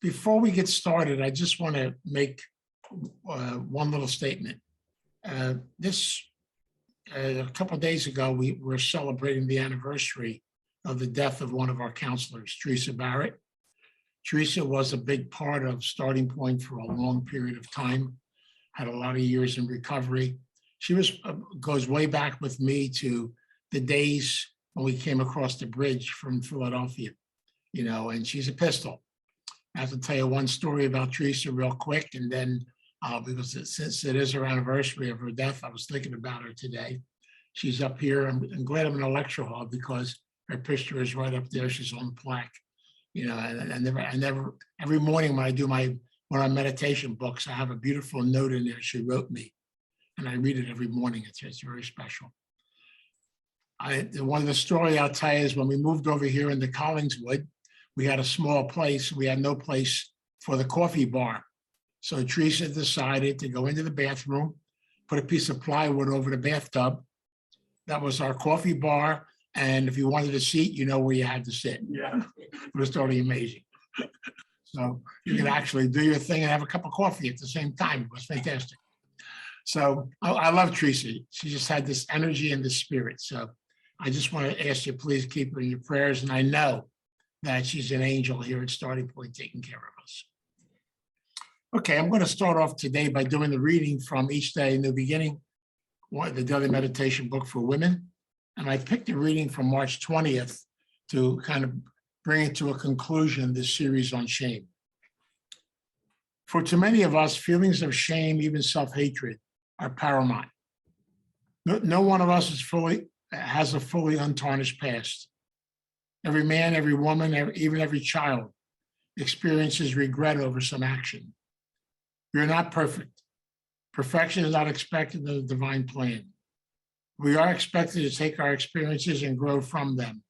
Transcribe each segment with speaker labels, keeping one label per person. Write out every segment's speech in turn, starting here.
Speaker 1: Before we get started, I just want to make one little statement. A couple of days ago, we were celebrating the anniversary of the death of one of our counselors, Teresa Barrett. Teresa was a big part of Starting Point for a long period of time, had a lot of years in recovery. She goes way back with me to the days when we came across the bridge from Philadelphia, and she's a pistol. I have to tell you one story about Teresa real quick, and then because since it is her anniversary of her death, I was thinking about her today. She's up here. I'm glad I'm in a lecture hall because her picture is right up there. She's on the plaque. And every morning when I do one of my meditation books, I have a beautiful note in there she wrote me, and I read it every morning. It's very special. One of the story I'll tell you is when we moved over here into Collingswood, we had a small place. We had no place for the coffee bar. So Teresa decided to go into the bathroom, put a piece of plywood over the bathtub. That was our coffee bar. And if you wanted a seat, you know where you had to sit. Yeah. It was totally amazing. So you could actually do your thing and have a cup of coffee at the same time. It was fantastic. So I love Teresa. She just had this energy and this spirit. So I just want to ask you, please keep her in your prayers. And I know that she's an angel here at Starting Point taking care of us. Okay, I'm going to start off today by doing the reading from Each Day in the Beginning, the daily meditation book for women. And I picked a reading from March 20th to kind of bring it to a conclusion, this series on shame. For too many of us, feelings of shame, even self-hatred, are paramount. No one of us has a fully untarnished past. Every man, every woman, even every child experiences regret over some action. We are not perfect. Perfection is not expected in the divine plan. We are expected to take our experiences and grow from them,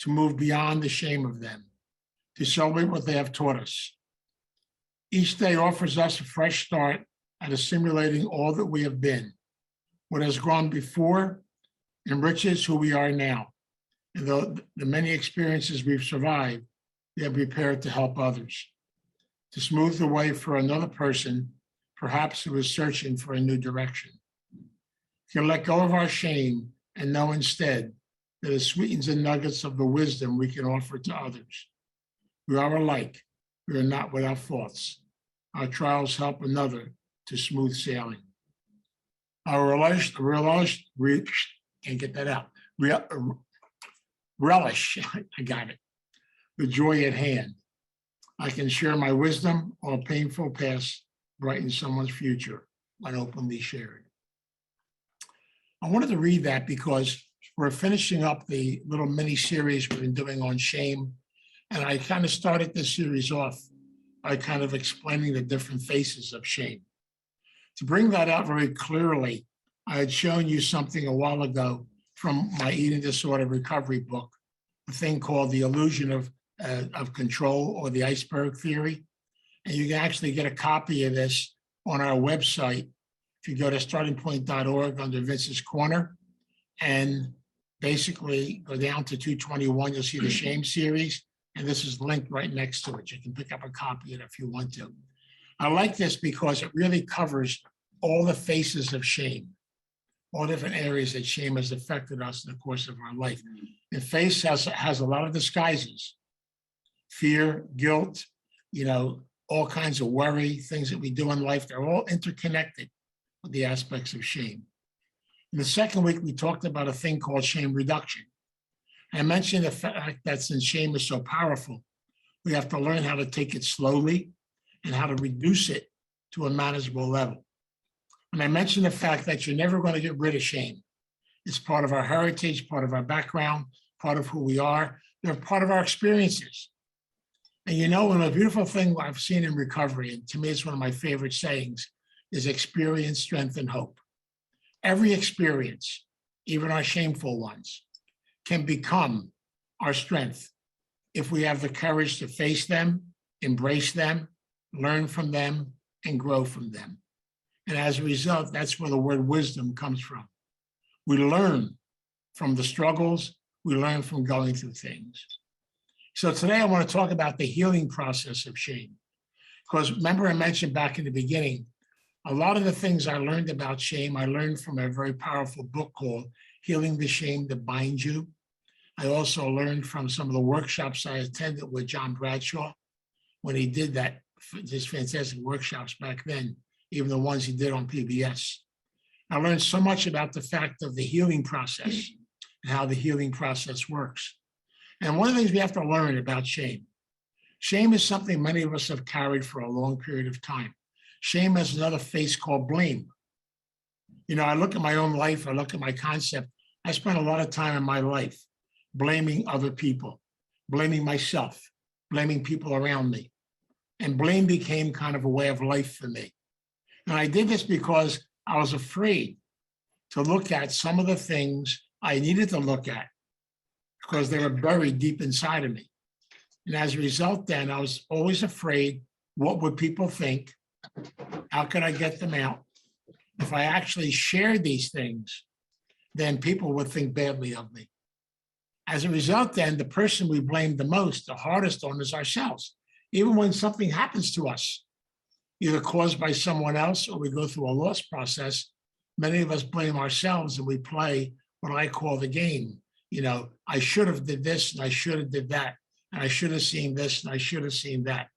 Speaker 1: to move beyond the shame of them, to celebrate what they have taught us. Each day offers us a fresh start at assimilating all that we have been. What has gone before enriches who we are now. And though the many experiences we've survived, we are prepared to help others, to smooth the way for another person, perhaps who is searching for a new direction. To let go of our shame and know instead that it sweetens the nuggets of the wisdom we can offer to others. We are alike. We are not without faults. Our trials help another to smooth sailing. Our relish, can't get that out. Relish, I got it. The joy at hand. I can share my wisdom or painful past brighten someone's future when openly shared. I wanted to read that because we're finishing up the little mini series we've been doing on shame. And I kind of started this series off by kind of explaining the different faces of shame. To bring that out very clearly, I had shown you something a while ago from my eating disorder recovery book, a thing called the illusion of control, or the iceberg theory. And you can actually get a copy of this on our website. If you go to startingpoint.org under Vince's Corner and basically go down to 221, you'll see the shame series. And this is linked right next to it. You can pick up a copy of it if you want to. I like this because it really covers all the faces of shame, all different areas that shame has affected us in the course of our life. And face has a lot of disguises: fear, guilt, all kinds of worry, things that we do in life. They're all interconnected with the aspects of shame. In the second week, we talked about a thing called shame reduction. I mentioned the fact that since shame is so powerful, we have to learn how to take it slowly and how to reduce it to a manageable level. And I mentioned the fact that you're never going to get rid of shame. It's part of our heritage, part of our background, part of who we are. They're part of our experiences. And one of the beautiful things I've seen in recovery, and to me it's one of my favorite sayings, is experience, strength, and hope. Every experience, even our shameful ones, can become our strength if we have the courage to face them, embrace them, learn from them, and grow from them. And as a result, that's where the word wisdom comes from. We learn from the struggles, we learn from going through things. So today I want to talk about the healing process of shame. Because remember I mentioned back in the beginning, a lot of the things I learned about shame, I learned from a very powerful book called Healing the Shame That Binds You. I also learned from some of the workshops I attended with John Bradshaw when he did his fantastic workshops back then, even the ones he did on PBS. I learned so much about the fact of the healing process and how the healing process works. And one of the things we have to learn about shame, shame is something many of us have carried for a long period of time. Shame has another face called blame. You know, I look at my own life, I look at my concept. I spent a lot of time in my life blaming other people, blaming myself, blaming people around me. And blame became kind of a way of life for me. And I did this because I was afraid to look at some of the things I needed to look at because they were buried deep inside of me. And as a result, then I was always afraid, what would people think? How could I get them out? If I actually shared these things, then people would think badly of me. As a result, then the person we blame the most, the hardest on, is ourselves. Even when something happens to us, either caused by someone else or we go through a loss process, many of us blame ourselves and we play what I call the game. You know, I should have did this and I should have did that, and I should have seen this and I should have seen that.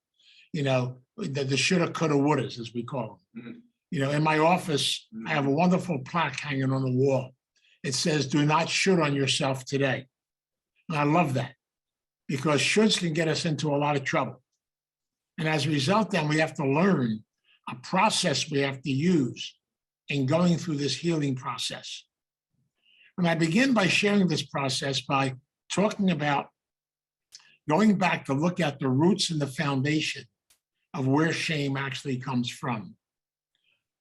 Speaker 1: You know, the shoulda, coulda, wouldas, as we call them. Mm-hmm. You know, in my office, I have a wonderful plaque hanging on the wall. It says, "Do not should on yourself today." And I love that because shoulds can get us into a lot of trouble. And as a result, then we have to learn a process we have to use in going through this healing process. And I begin by sharing this process by talking about going back to look at the roots and the foundation of where shame actually comes from.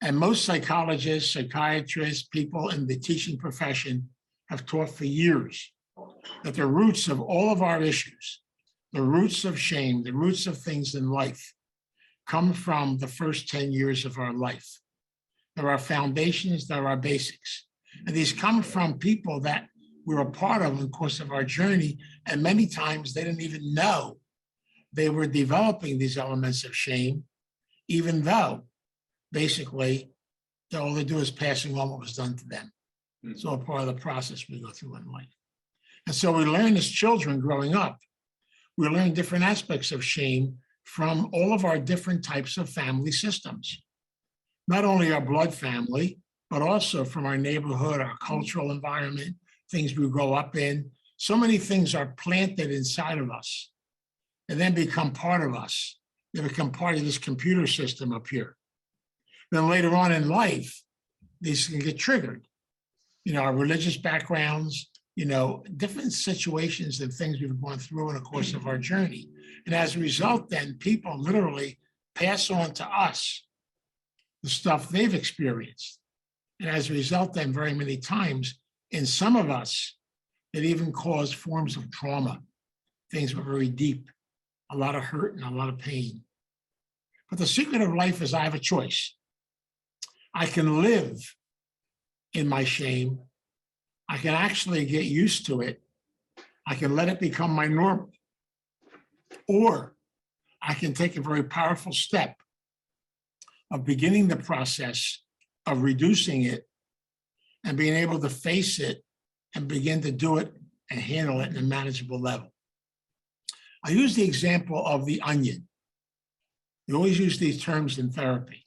Speaker 1: And most psychologists, psychiatrists, people in the teaching profession have taught for years that the roots of all of our issues, the roots of shame, the roots of things in life, come from the first 10 years of our life. There are foundations, there are basics. And these come from people that we're a part of in the course of our journey. And many times they didn't even know they were developing these elements of shame, even though basically all they do is passing on what was done to them. It's all part of the process we go through in life. And so we learn as children growing up, we learn different aspects of shame from all of our different types of family systems. Not only our blood family, but also from our neighborhood, our cultural environment, things we grow up in. So many things are planted inside of us and then become part of us. They become part of this computer system up here. Then later on in life, these can get triggered. You know, our religious backgrounds, you know, different situations and things we've gone through in the course of our journey. And as a result, then people literally pass on to us the stuff they've experienced. And as a result, then very many times, in some of us, it even caused forms of trauma. Things were very deep, a lot of hurt and a lot of pain. But the secret of life is I have a choice. I can live in my shame. I can actually get used to it. I can let it become my normal. Or I can take a very powerful step of beginning the process of reducing it and being able to face it and begin to do it and handle it in a manageable level. I use the example of the onion. We always use these terms in therapy.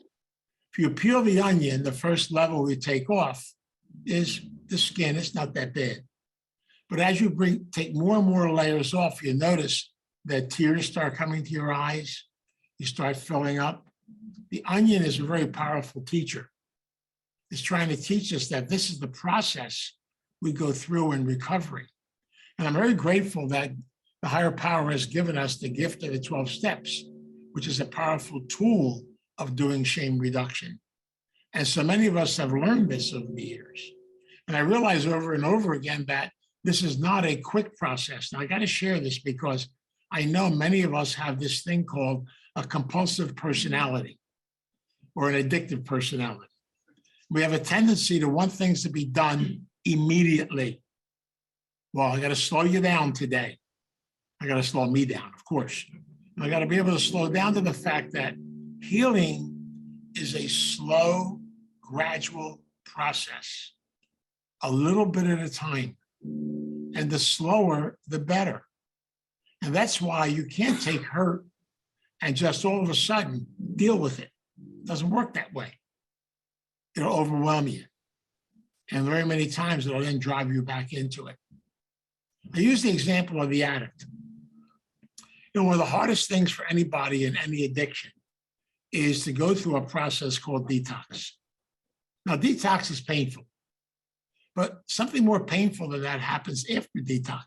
Speaker 1: If you peel the onion, the first level we take off is the skin. It's not that bad. But as you take more and more layers off, you notice that tears start coming to your eyes. You start filling up. The onion is a very powerful teacher. It's trying to teach us that this is the process we go through in recovery. And I'm very grateful that the higher power has given us the gift of the 12 steps, which is a powerful tool of doing shame reduction. And so many of us have learned this over the years. And I realize over and over again that this is not a quick process. Now, I got to share this because I know many of us have this thing called a compulsive personality or an addictive personality. We have a tendency to want things to be done immediately. Well, I got to slow you down today. I got to slow me down, of course. And I got to be able to slow down to the fact that Healing is a slow, gradual process, a little bit at a time. And the slower, the better. And that's why you can't take hurt and just all of a sudden deal with it. It doesn't work that way. It'll overwhelm you. And very many times it'll then drive you back into it. I use the example of the addict. One of the hardest things for anybody in any addiction is to go through a process called detox. Now, detox is painful, but something more painful than that happens after detox.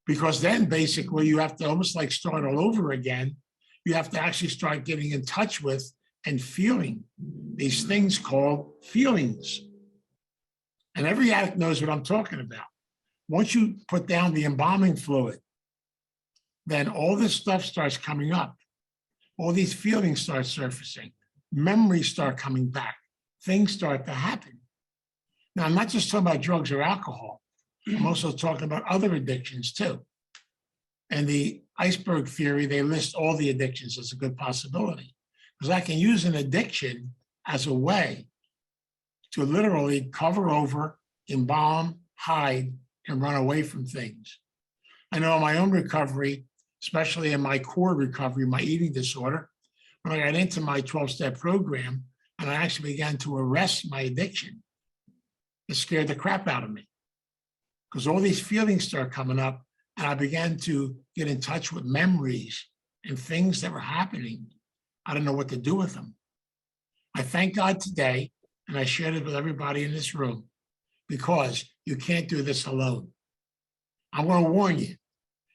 Speaker 1: Because then basically you have to almost like start all over again. You have to actually start getting in touch with and feeling these things called feelings. And every addict knows what I'm talking about. Once you put down the embalming fluid, then all this stuff starts coming up. All these feelings start surfacing. Memories start coming back. Things start to happen. Now, I'm not just talking about drugs or alcohol. I'm also talking about other addictions too. And the iceberg theory, they list all the addictions as a good possibility. Because I can use an addiction as a way to literally cover over, embalm, hide, and run away from things. I know in my own recovery, especially in my core recovery, my eating disorder, when I got into my 12-step program and I actually began to arrest my addiction, it scared the crap out of me because all these feelings start coming up and I began to get in touch with memories and things that were happening. I don't know what to do with them. I thank God today, and I shared it with everybody in this room, because you can't do this alone. I'm going to warn you,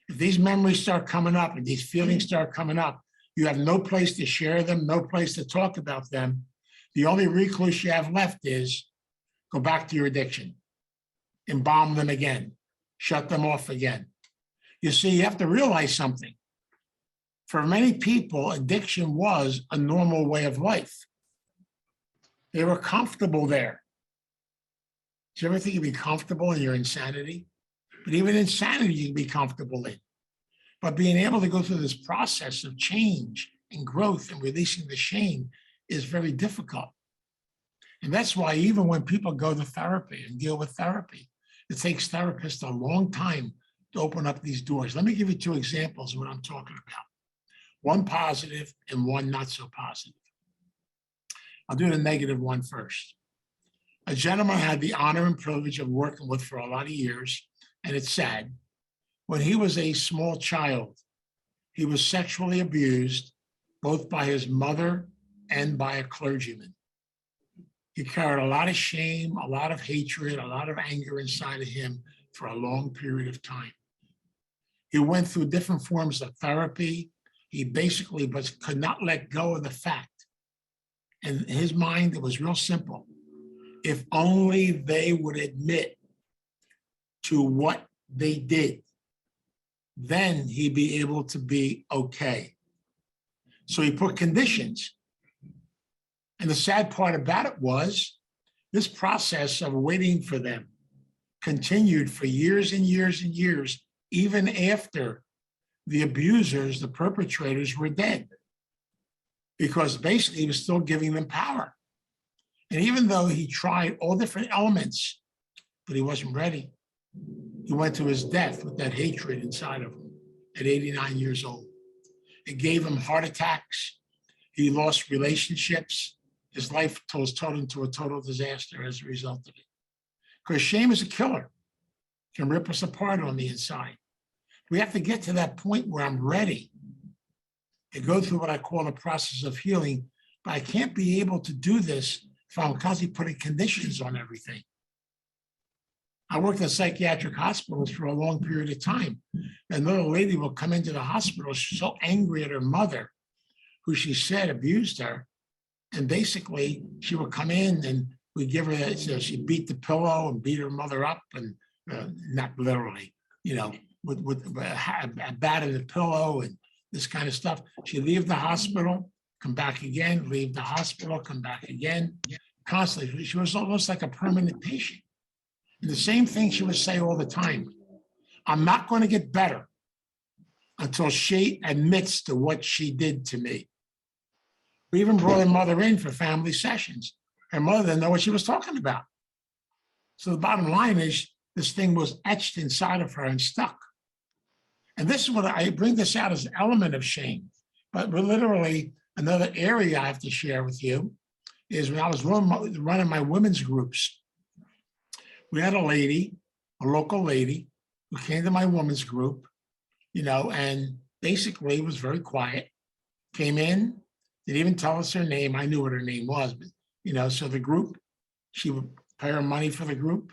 Speaker 1: if these memories start coming up and these feelings start coming up, you have no place to share them, no place to talk about them. The only recourse you have left is go back to your addiction, embalm them again, shut them off again. You see, you have to realize something. For many people, addiction was a normal way of life. They were comfortable there. Do you ever think you'd be comfortable in your insanity? But even insanity you can be comfortable in. But being able to go through this process of change and growth and releasing the shame is very difficult. And that's why even when people go to therapy and deal with therapy, it takes therapists a long time to open up these doors. Let me give you two examples of what I'm talking about. One positive and one not so positive. I'll do the negative one first. A gentleman I had the honor and privilege of working with for a lot of years, and it's sad. When he was a small child, he was sexually abused both by his mother and by a clergyman. He carried a lot of shame, a lot of hatred, a lot of anger inside of him for a long period of time. He went through different forms of therapy. He basically could not let go of the fact. And in his mind, it was real simple. If only they would admit to what they did, then he'd be able to be okay. So he put conditions. And the sad part about it was this process of waiting for them continued for years and years and years, even after the abusers, the perpetrators, were dead. Because basically he was still giving them power. And even though he tried all different elements, but he wasn't ready, he went to his death with that hatred inside of him at 89 years old. It gave him heart attacks. He lost relationships. His life was turned into a total disaster as a result of it. Because shame is a killer. It can rip us apart on the inside. We have to get to that point where I'm ready to go through what I call the process of healing, but I can't be able to do this if I'm constantly putting conditions on everything. I worked in psychiatric hospitals for a long period of time. Another lady will come into the hospital, she's so angry at her mother, who she said abused her. And basically, she would come in and we give her, she beat the pillow and beat her mother up, and not literally, with a bat in the pillow and this kind of stuff. She'd leave the hospital, come back again, leave the hospital, come back again, constantly. She was almost like a permanent patient. And the same thing she would say all the time. I'm not going to get better until she admits to what she did to me. We even brought her mother in for family sessions. Her mother didn't know what she was talking about. So the bottom line is this thing was etched inside of her and stuck. And this is what I bring this out as an element of shame. But literally another area I have to share with you is when I was running my women's groups, we had a lady, a local lady, who came to my women's group, and basically was very quiet, came in, didn't even tell us her name. I knew what her name was, but, so the group, she would pay her money for the group,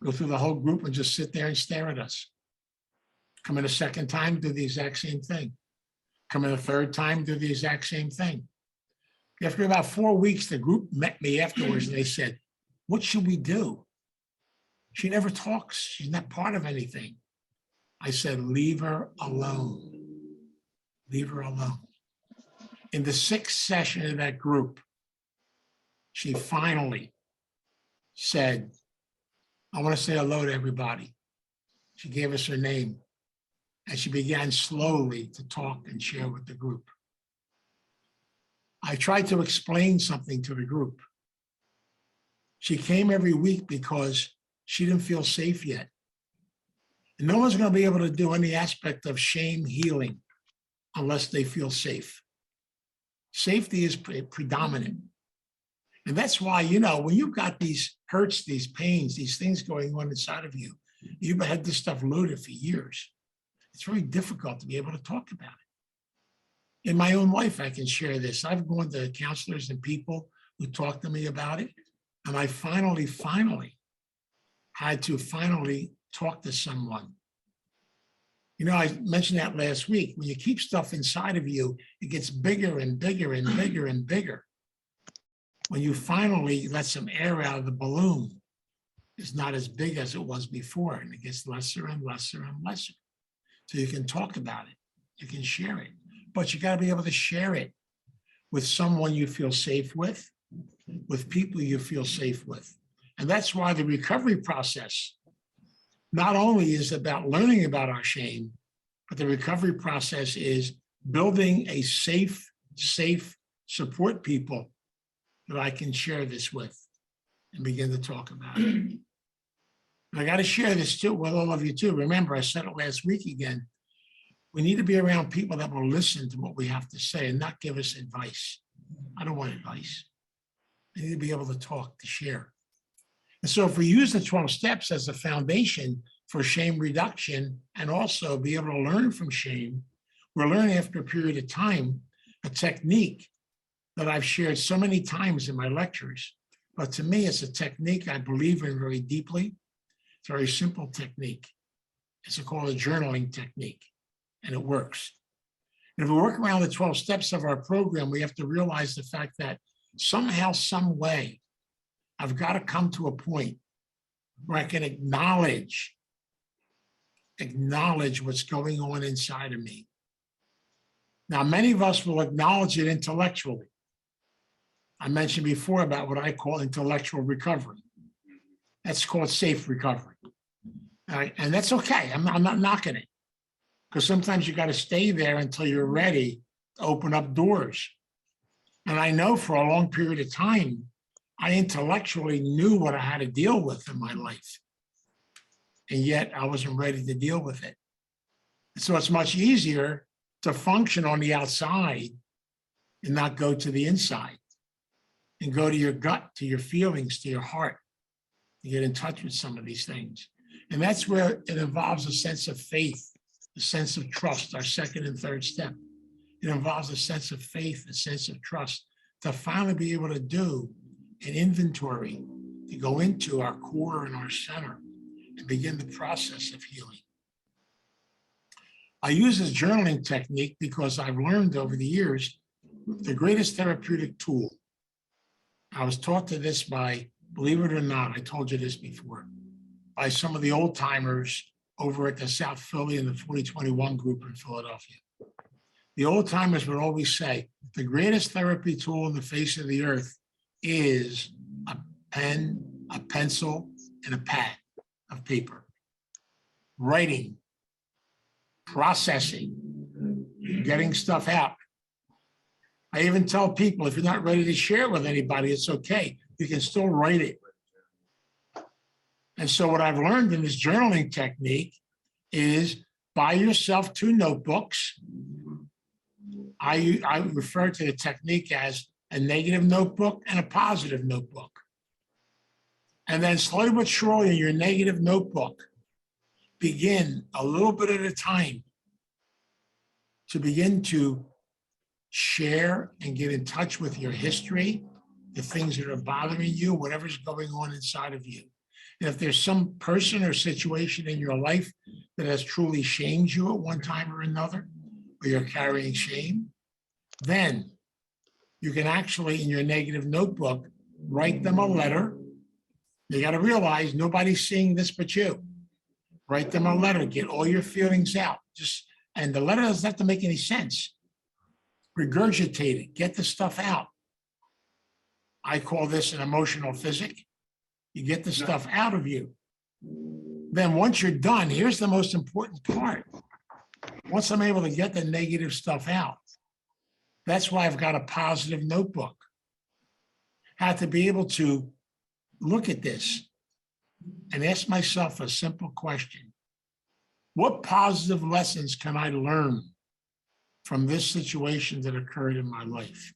Speaker 1: go through the whole group and just sit there and stare at us. Come in a second time, do the exact same thing. Come in a third time, do the exact same thing. After about 4 weeks, the group met me afterwards and they said, "What should we do? She never talks. She's not part of anything." I said, "Leave her alone. Leave her alone." In the 6th session of that group, she finally said, "I want to say hello to everybody." She gave us her name, and she began slowly to talk and share with the group. I tried to explain something to the group. She came every week because she didn't feel safe yet. And no one's going to be able to do any aspect of shame healing unless they feel safe. Safety is predominant. And that's why, when you've got these hurts, these pains, these things going on inside of you, you've had this stuff loaded for years. It's very difficult to be able to talk about it. In my own life, I can share this. I've gone to counselors and people who talk to me about it. And I finally had to talk to someone. I mentioned that last week. When you keep stuff inside of you, it gets bigger and bigger and bigger and bigger. When you finally let some air out of the balloon, it's not as big as it was before, and it gets lesser and lesser and lesser. So you can talk about it, you can share it, but you got to be able to share it with someone you feel safe with people you feel safe with. And that's why the recovery process not only is about learning about our shame, but the recovery process is building a safe support people that I can share this with and begin to talk about it. And I got to share this too with all of you too. Remember, I said it last week again. We need to be around people that will listen to what we have to say and not give us advice. I don't want advice. I need to be able to talk, to share. And so if we use the 12 steps as a foundation for shame reduction and also be able to learn from shame, we're learning after a period of time a technique that I've shared so many times in my lectures. But to me, it's a technique I believe in very deeply. It's a very simple technique. It's called a journaling technique, and it works. And if we work around the 12 steps of our program, we have to realize the fact that somehow, some way, I've got to come to a point where I can acknowledge what's going on inside of me. Now, many of us will acknowledge it intellectually. I mentioned before about what I call intellectual recovery. That's called safe recovery. All right, and that's okay. I'm not knocking it, because sometimes you got to stay there until you're ready to open up doors. And I know for a long period of time, I intellectually knew what I had to deal with in my life. And yet I wasn't ready to deal with it. So it's much easier to function on the outside and not go to the inside and go to your gut, to your feelings, to your heart, to get in touch with some of these things. And that's where it involves a sense of faith, a sense of trust, our second and third step. It involves a sense of faith, a sense of trust, to finally be able to do an inventory, to go into our core and our center and begin the process of healing. I use this journaling technique because I've learned over the years the greatest therapeutic tool. I was taught to this by, believe it or not, I told you this before, by some of the old timers over at the South Philly and the 2021 group in Philadelphia. The old timers would always say, the greatest therapy tool on the face of the earth is a pen, a pencil, and a pad of paper. Writing, processing, getting stuff out. I even tell people, if you're not ready to share it with anybody, it's okay. You can still write it. And so what I've learned in this journaling technique is buy yourself 2 notebooks. I refer to the technique as a negative notebook and a positive notebook. And then slowly but surely in your negative notebook, begin a little bit at a time to begin to share and get in touch with your history, the things that are bothering you, whatever's going on inside of you. And if there's some person or situation in your life that has truly shamed you at one time or another, or you're carrying shame, then you can actually, in your negative notebook, write them a letter. You got to realize nobody's seeing this but you. Write them a letter, get all your feelings out. And the letter doesn't have to make any sense. Regurgitate it, get the stuff out. I call this an emotional physic. You get the stuff out of you. Then once you're done, here's the most important part. Once I'm able to get the negative stuff out, that's why I've got a positive notebook. I have to be able to look at this and ask myself a simple question. What positive lessons can I learn from this situation that occurred in my life?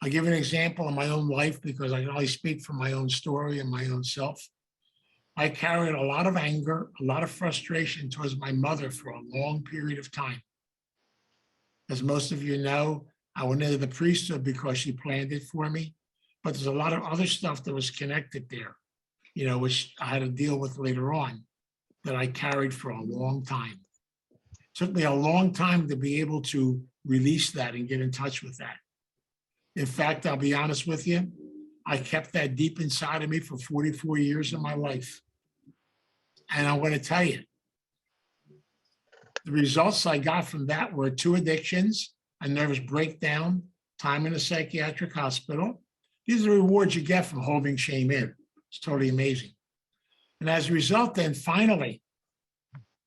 Speaker 1: I'll give an example of my own life because I can only speak from my own story and my own self. I carried a lot of anger, a lot of frustration towards my mother for a long period of time. As most of you know, I went into the priesthood because she planned it for me, but there's a lot of other stuff that was connected there, which I had to deal with later on that I carried for a long time. It took me a long time to be able to release that and get in touch with that. In fact, I'll be honest with you, I kept that deep inside of me for 44 years of my life. And I'm going to tell you, the results I got from that were 2 addictions, a nervous breakdown, time in a psychiatric hospital. These are the rewards you get from holding shame in. It's totally amazing. And as a result, then finally,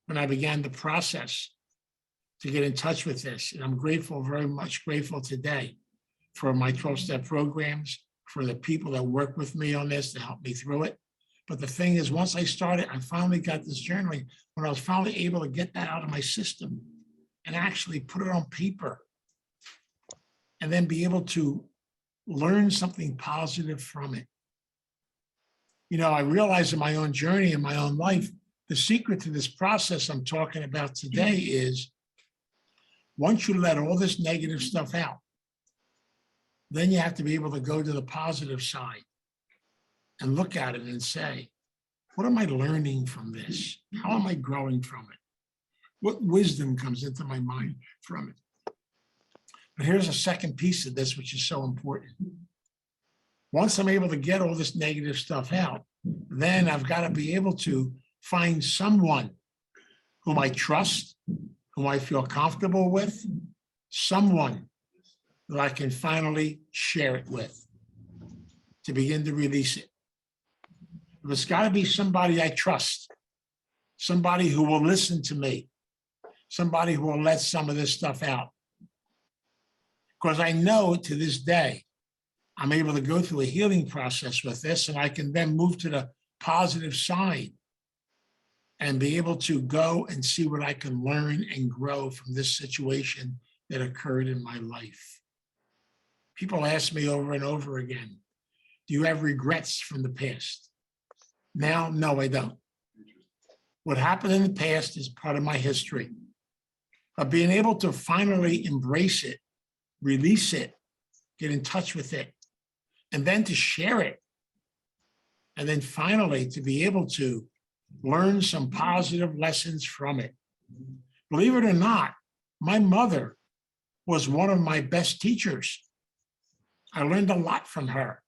Speaker 1: when I began the process to get in touch with this, and I'm grateful, very much grateful today for my 12-step programs, for the people that work with me on this to help me through it. But the thing is, once I started, I finally got this journaling, when I was finally able to get that out of my system and actually put it on paper and then be able to learn something positive from it. I realized in my own journey, in my own life, the secret to this process I'm talking about today is once you let all this negative stuff out, then you have to be able to go to the positive side and look at it and say, what am I learning from this? How am I growing from it? What wisdom comes into my mind from it? But here's a second piece of this, which is so important. Once I'm able to get all this negative stuff out, then I've got to be able to find someone whom I trust, whom I feel comfortable with, someone that I can finally share it with to begin to release it. It's got to be somebody I trust, somebody who will listen to me, somebody who will let some of this stuff out. Because I know to this day, I'm able to go through a healing process with this, and I can then move to the positive side and be able to go and see what I can learn and grow from this situation that occurred in my life. People ask me over and over again, do you have regrets from the past? Now, no, I don't. What happened in the past is part of my history. But being able to finally embrace it, release it, get in touch with it, and then to share it. And then finally to be able to learn some positive lessons from it. Believe it or not, my mother was one of my best teachers. I learned a lot from her.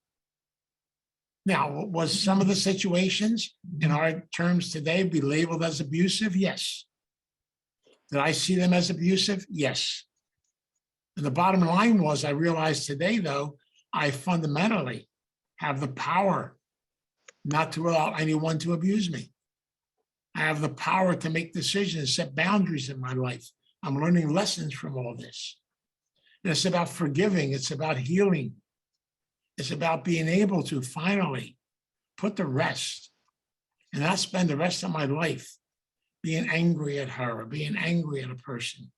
Speaker 1: Now, was some of the situations in our terms today be labeled as abusive? Yes. Did I see them as abusive? Yes. And the bottom line was, I realized today, though, I fundamentally have the power not to allow anyone to abuse me. I have the power to make decisions, set boundaries in my life. I'm learning lessons from all this. And it's about forgiving. It's about healing. It's about being able to finally put to rest and not spend the rest of my life being angry at her or being angry at a person.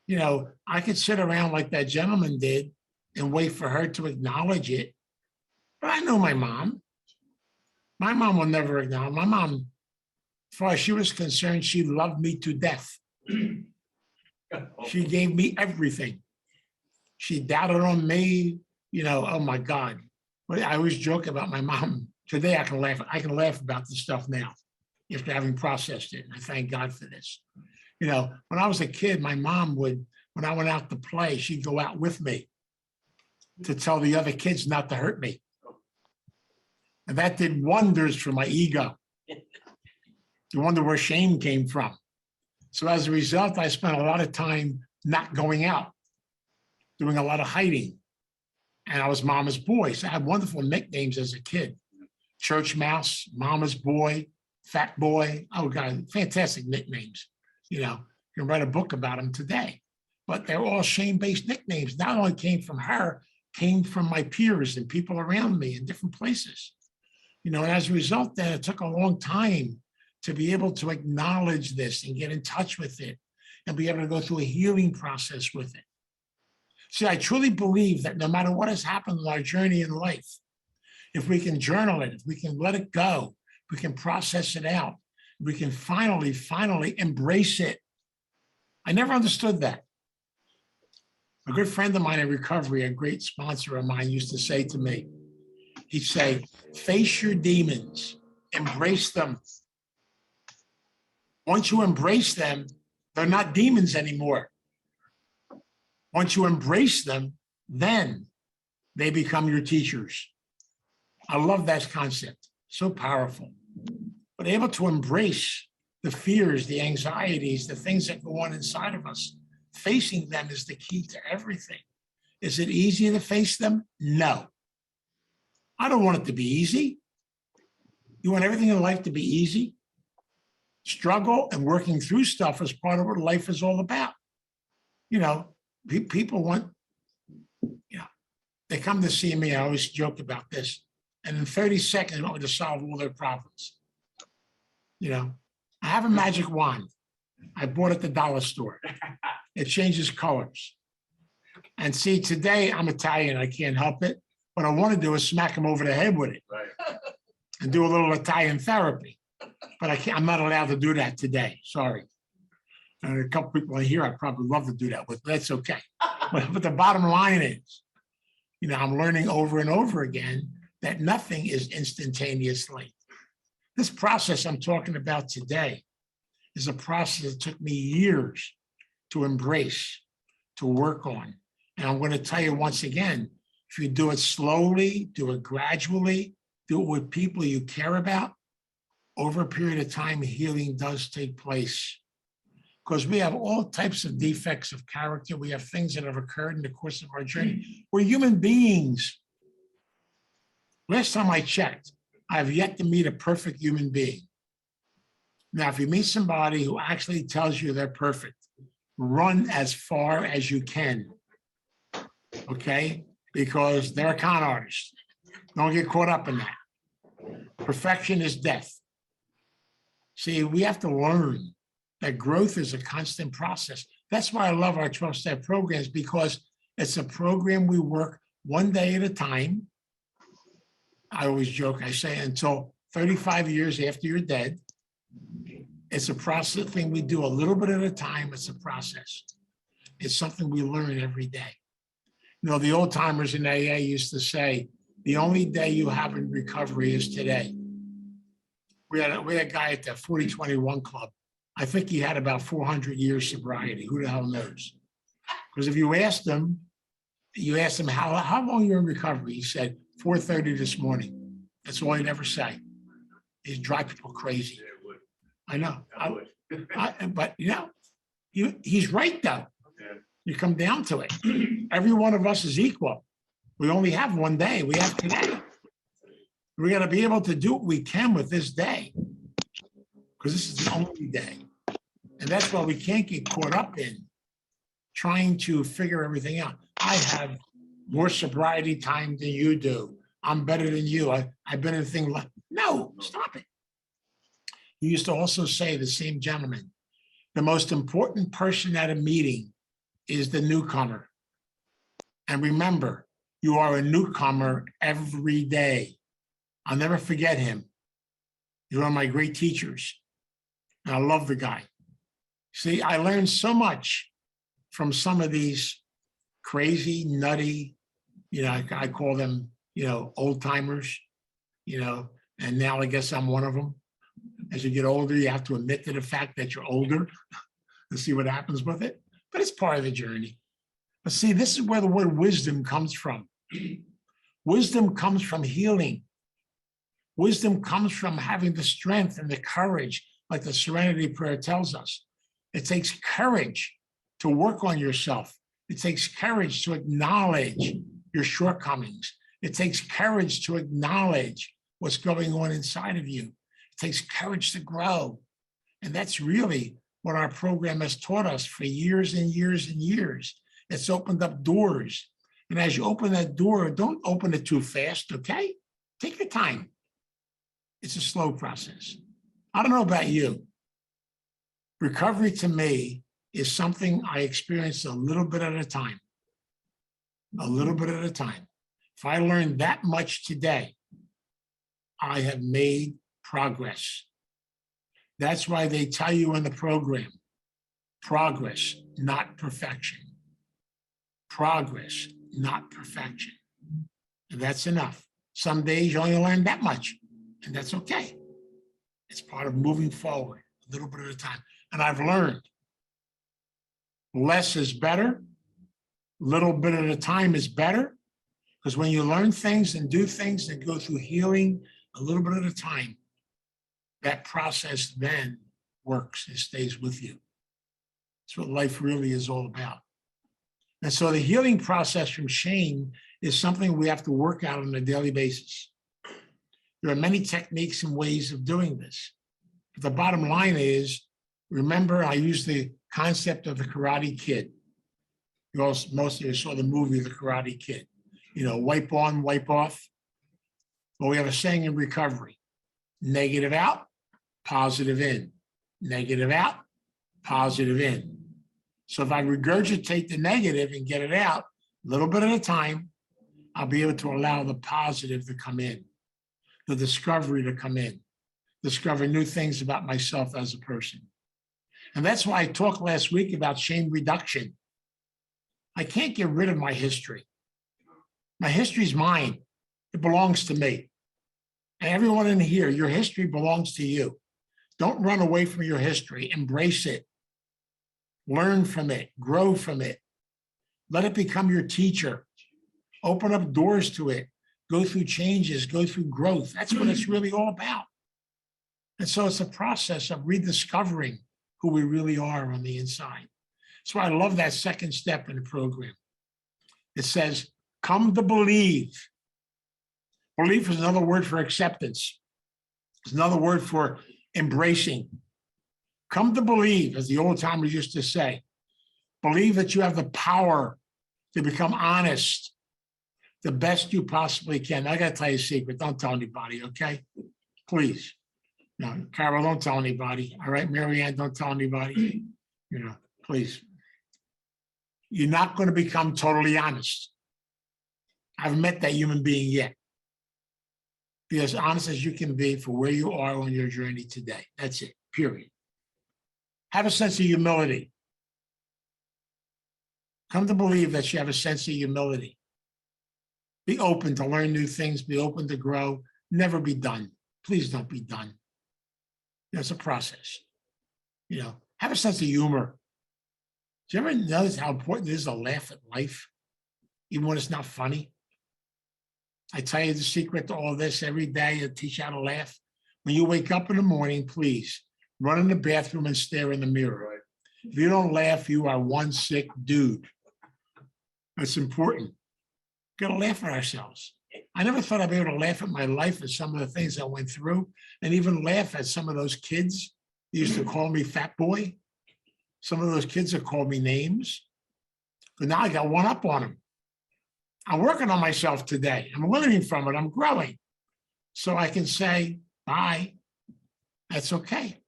Speaker 1: You know, I could sit around like that gentleman did and wait for her to acknowledge it. But I know my mom. My mom will never acknowledge. My mom, as far as she was concerned, she loved me to death. She gave me everything. She doubted on me, you know, oh my God. But I always joke about my mom. Today I can laugh. I can laugh about this stuff now after having processed it. And I thank God for this. You know, when I was a kid, my mom would, when I went out to play, she'd go out with me to tell the other kids not to hurt me. And that did wonders for my ego. You wonder where shame came from. So as a result, I spent a lot of time not going out, doing a lot of hiding. And I was mama's boy. So I had wonderful nicknames as a kid. Church mouse, mama's boy, fat boy. Oh God, fantastic nicknames. You know, you can write a book about them today. But they're all shame-based nicknames. Not only came from her, came from my peers and people around me in different places. You know, and as a result, then it took a long time to be able to acknowledge this and get in touch with it and be able to go through a healing process with it. See, I truly believe that no matter what has happened in our journey in life, if we can journal it, if we can let it go, we can process it out, we can finally embrace it. I never understood that. A good friend of mine in recovery, a great sponsor of mine, used to say to me, he'd say, face your demons, embrace them. Once you embrace them, they're not demons anymore. Once you embrace them, then they become your teachers. I love that concept, so powerful. But able to embrace the fears, the anxieties, the things that go on inside of us, facing them is the key to everything. Is it easy to face them? No. I don't want it to be easy. You want everything in life to be easy? Struggle and working through stuff is part of what life is all about. You know, people want, you know, they come to see me, I always joke about this, and in 30 seconds, they want me to solve all their problems. You know, I have a magic wand. I bought it at the dollar store. It changes colors. And see, today I'm Italian, I can't help it. What I want to do is smack them over the head with it. Right. And do a little Italian therapy. But I can't, I'm not allowed to do that today, sorry. And a couple people in here I'd probably love to do that with, but that's okay. But the bottom line is, you know, I'm learning over and over again that nothing is instantaneously. This process I'm talking about today is a process that took me years to embrace, to work on. And I'm going to tell you once again, if you do it slowly, do it gradually, do it with people you care about, over a period of time, healing does take place. Because we have all types of defects of character. We have things that have occurred in the course of our journey. We're human beings. Last time I checked, I have yet to meet a perfect human being. Now, if you meet somebody who actually tells you they're perfect, run as far as you can, okay? Because they're a con artist. Don't get caught up in that. Perfection is death. See, we have to learn that growth is a constant process. That's why I love our 12-step programs, because it's a program we work one day at a time. I always joke, I say until 35 years after you're dead. It's a process thing we do a little bit at a time. It's a process. It's something we learn every day. You know, the old timers in AA used to say, the only day you have in recovery is today. We had a guy at the 4021 Club. I think he had about 400 years sobriety. Who the hell knows? Because if you asked him how long you're in recovery, he said 4:30 this morning. That's all he'd ever say. He'd drive people crazy. I know. But you know, he's right though. You come down to it. Every one of us is equal. We only have one day. We have today. We got to be able to do what we can with this day, because this is the only day. And that's why we can't get caught up in trying to figure everything out. I have more sobriety time than you do. I'm better than you. I've been in things like, no, stop it. You used to also say, the same gentleman, the most important person at a meeting is the newcomer. And remember, you are a newcomer every day. I'll never forget him. He's one of my great teachers. And I love the guy. See, I learned so much from some of these crazy, nutty, I call them, old timers, and now I guess I'm one of them. As you get older, you have to admit to the fact that you're older and see what happens with it. But it's part of the journey. But see, this is where the word wisdom comes from. Wisdom comes from healing. Wisdom comes from having the strength and the courage, like the Serenity Prayer tells us. It takes courage to work on yourself. It takes courage to acknowledge your shortcomings. It takes courage to acknowledge what's going on inside of you. It takes courage to grow. And that's really what our program has taught us for years and years and years. It's opened up doors. And as you open that door, don't open it too fast, okay? Take your time. It's a slow process. I don't know about you. Recovery to me is something I experience a little bit at a time. A little bit at a time. If I learned that much today, I have made progress. That's why they tell you in the program, progress, not perfection. Progress, not perfection. And that's enough. Some days you only learn that much, and that's okay. It's part of moving forward, a little bit at a time. And I've learned less is better, little bit at a time is better, because when you learn things and do things and go through healing a little bit at a time, that process then works and stays with you. That's what life really is all about. And so the healing process from shame is something we have to work out on a daily basis. There are many techniques and ways of doing this. But the bottom line is, remember, I use the concept of the Karate Kid. Most of you saw the movie, The Karate Kid. Wipe on, wipe off. Well, we have a saying in recovery: negative out, positive in. Negative out, positive in. So if I regurgitate the negative and get it out, a little bit at a time, I'll be able to allow the positive to come in, the discovery to come in, discover new things about myself as a person. And that's why I talked last week about shame reduction. I can't get rid of my history. My history is mine. It belongs to me. And everyone in here, your history belongs to you. Don't run away from your history. Embrace it. Learn from it. Grow from it. Let it become your teacher. Open up doors to it. Go through changes. Go through growth. That's what it's really all about. And so it's a process of rediscovering who we really are on the inside. That's why I love that second step in the program. It says, come to believe. Belief is another word for acceptance. It's another word for embracing. Come to believe, as the old timers used to say. Believe that you have the power to become honest, the best you possibly can. I got to tell you a secret. Don't tell anybody, okay? Please. No, Carol, don't tell anybody. All right, Marianne, don't tell anybody. Please. You're not going to become totally honest. I haven't met that human being yet. Be as honest as you can be for where you are on your journey today. That's it, period. Have a sense of humility. Come to believe that you have a sense of humility. Be open to learn new things. Be open to grow. Never be done. Please don't be done. It's a process. Have a sense of humor. Do you ever notice how important it is to laugh at life, even when it's not funny? I tell you the secret to all this every day. I teach you how to laugh. When you wake up in the morning, please run in the bathroom and stare in the mirror. If you don't laugh, you are one sick dude. That's important. Got to laugh at ourselves. I never thought I'd be able to laugh at my life at some of the things I went through, and even laugh at some of those kids who used to call me fat boy. Some of those kids have called me names. But now I got one up on them. I'm working on myself today. I'm learning from it. I'm growing. So I can say, bye. That's okay.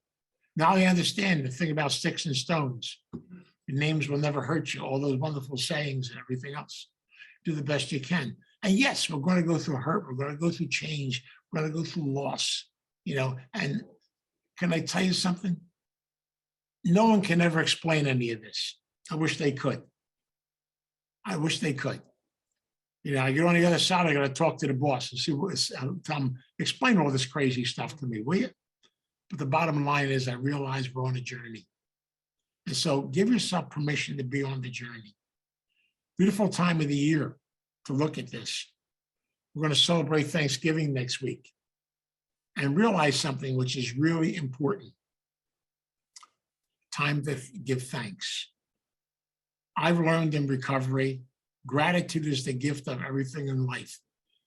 Speaker 1: Now I understand the thing about sticks and stones. Your names will never hurt you. All those wonderful sayings and everything else. Do the best you can. And yes, we're going to go through hurt. We're going to go through change. We're going to go through loss, and can I tell you something? No one can ever explain any of this. I wish they could. I wish they could. I get on the other side, I got to talk to the boss and see tell him, explain all this crazy stuff to me, will you? But the bottom line is I realize we're on a journey. And so give yourself permission to be on the journey. Beautiful time of the year to look at this. We're going to celebrate Thanksgiving next week and realize something which is really important. Time to give thanks. I've learned in recovery, gratitude is the gift of everything in life.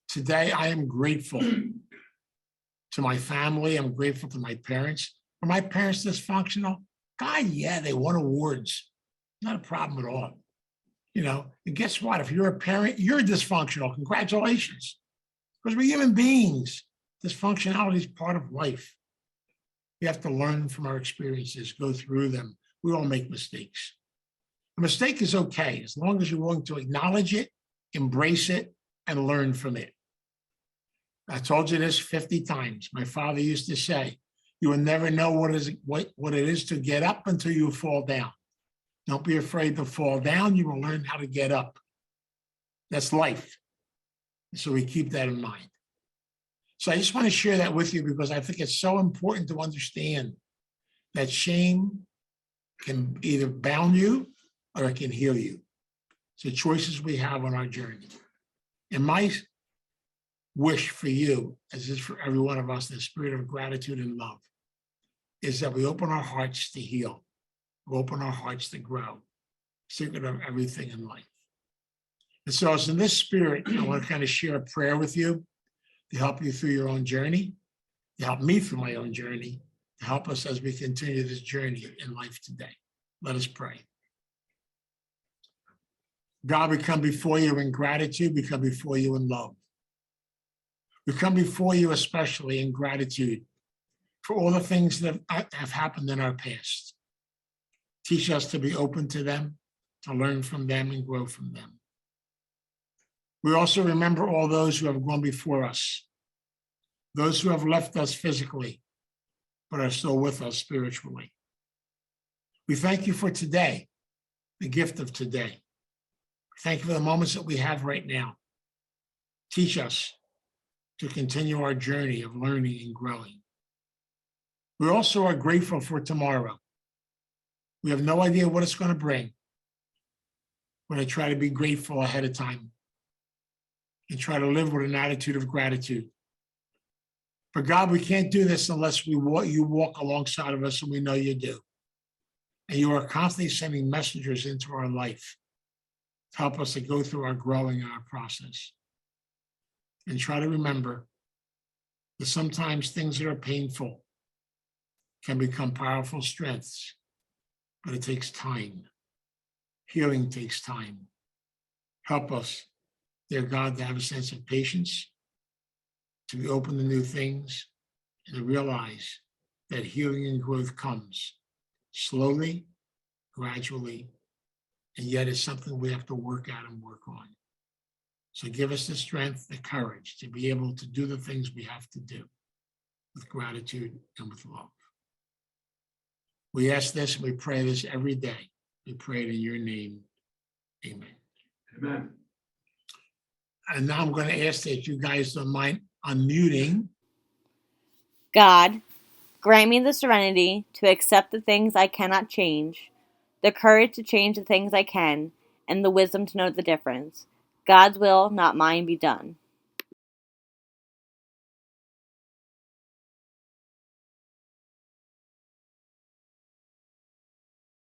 Speaker 1: Today, I am grateful to my family. I'm grateful to my parents. Are my parents dysfunctional? God, yeah, they won awards. Not a problem at all. And guess what? If you're a parent, you're dysfunctional. Congratulations. Because we're human beings. Dysfunctionality is part of life. We have to learn from our experiences, go through them. We all make mistakes. A mistake is okay as long as you're willing to acknowledge it, embrace it, and learn from it. I told you this 50 times. My father used to say, you will never know what it is to get up until you fall down. Don't be afraid to fall down. You will learn how to get up. That's life. So we keep that in mind. So I just want to share that with you because I think it's so important to understand that shame can either bound you or it can heal you. It's the choices we have on our journey. And my wish for you, as is for every one of us, in the spirit of gratitude and love, is that we open our hearts to heal. We open our hearts to grow. Secret of everything in life. And so it's in this spirit, I want to kind of share a prayer with you to help you through your own journey, to help me through my own journey, to help us as we continue this journey in life today. Let us pray. God, we come before you in gratitude. We come before you in love. We come before you especially in gratitude for all the things that have happened in our past. Teach us to be open to them, to learn from them and grow from them. We also remember all those who have gone before us, those who have left us physically, but are still with us spiritually. We thank you for today, the gift of today. Thank you for the moments that we have right now. Teach us to continue our journey of learning and growing. We also are grateful for tomorrow. We have no idea what it's going to bring. We're going to try to be grateful ahead of time and try to live with an attitude of gratitude. But God, we can't do this unless you walk alongside of us, and we know you do. And you are constantly sending messengers into our life to help us to go through our growing and our process. And try to remember that sometimes things that are painful can become powerful strengths, but it takes time. Healing takes time. Help us, dear God, to have a sense of patience, to be open to new things, and to realize that healing and growth comes slowly, gradually, and yet it's something we have to work at and work on. So give us the strength, the courage to be able to do the things we have to do with gratitude and with love. We ask this and we pray this every day. We pray it in your name. Amen.
Speaker 2: Amen.
Speaker 1: And now I'm going to ask that you guys don't mind unmuting.
Speaker 3: God, grant me the serenity to accept the things I cannot change, the courage to change the things I can, and the wisdom to know the difference. God's will, not mine, be done.